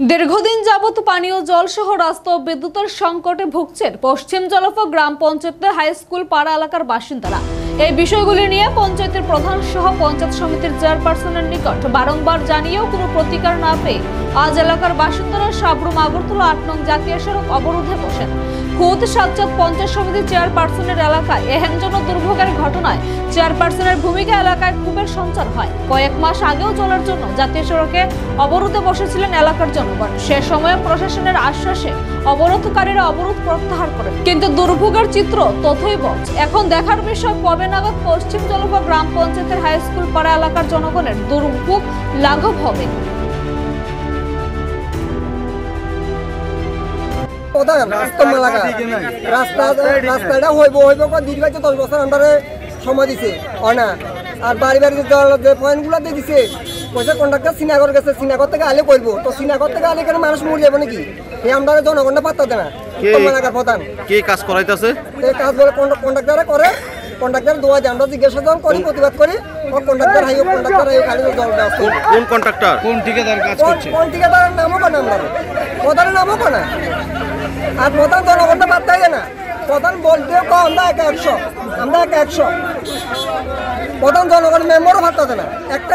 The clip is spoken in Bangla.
দীর্ঘদিন যাবত পানীয় জল সহ রাস্তা ও বিদ্যুতের সংকটে ভুগছেন পশ্চিম জলফা গ্রাম পঞ্চায়েতের হাই স্কুল পাড়া এলাকার বাসিন্দারা। এই বিষয়গুলি নিয়ে পঞ্চায়েতের প্রধান সহ পঞ্চায়েত সমিতির চেয়ারপারসনের নিকট বারংবার জানিয়েও কোনো প্রতিকার না পেয়ে আজ এলাকার বাসিন্দারা সাবরুম আগরতলা ৮ নং জাতীয় সড়ক অবরোধে বসেন। খুদ সাজ্জাদ পঞ্চায়েত সমিতির চেয়ারপারসনের এলাকায় এহেনজনক দুর্ভোগের ঘটনায় চেয়ারপারসনের ভূমিকা এলাকায় ক্ষোভের সঞ্চার হয়। কয়েক মাস আগেও চলার জন্য জাতীয় সড়কে অবরোধে বসেছিলেন এলাকার জনগণ। সে সময় প্রশাসনের আশ্বাসে অবরোধকারীরা অবরোধ প্রত্যাহার করেন, কিন্তু দুর্ভোগের চিত্র তথৈব। এখন দেখার বিষয় কবে নাগাদ পশ্চিম জলফা গ্রাম পঞ্চায়েতের হাই স্কুল পাড়া এলাকার জনগণের দুর্ভোগ লাঘব হবে। রাস্তাটা হইব 10 বছর আমরা সময় দিছে না। আর বাড়ি বাড়ি যে পয়েন্টগুলো দিয়ে দিছে পয়সা কন্ট্রাক্টর শ্রীনগর গেছে, শ্রীনগর থেকে আলে করবো, তো শ্রীনগর থেকে আলে কেন মানুষ মরে যাবে নাকি? এই আমরা জনগণটা পাত্তা দেয় না। এলাকার প্রধান কে কাজ করাইতেছে? এই কাজ বলে কন্ট্রাক্টরে করে, কন্ট্রাক্টর দোয়া দেয়, আমরা জিজ্ঞাসা করি, প্রতিবাদ করি। কন্ট্রাক্টর হাইও কন্ট্রাক্টর হাইও খালি জল দেওয়া। কোন কন্ট্রাক্টর, কোন ঠিকাদার কাজ করছে? কোন ঠিকাদারের নামও কেন আমরা প্রধানের নামও কেন? আর প্রধান জনগণটা পাত্তা দেয় না। প্রধান বলতেও আমরা 100 প্রধান জনগণ মেম্বারও পাত্তা দেয় না। একটা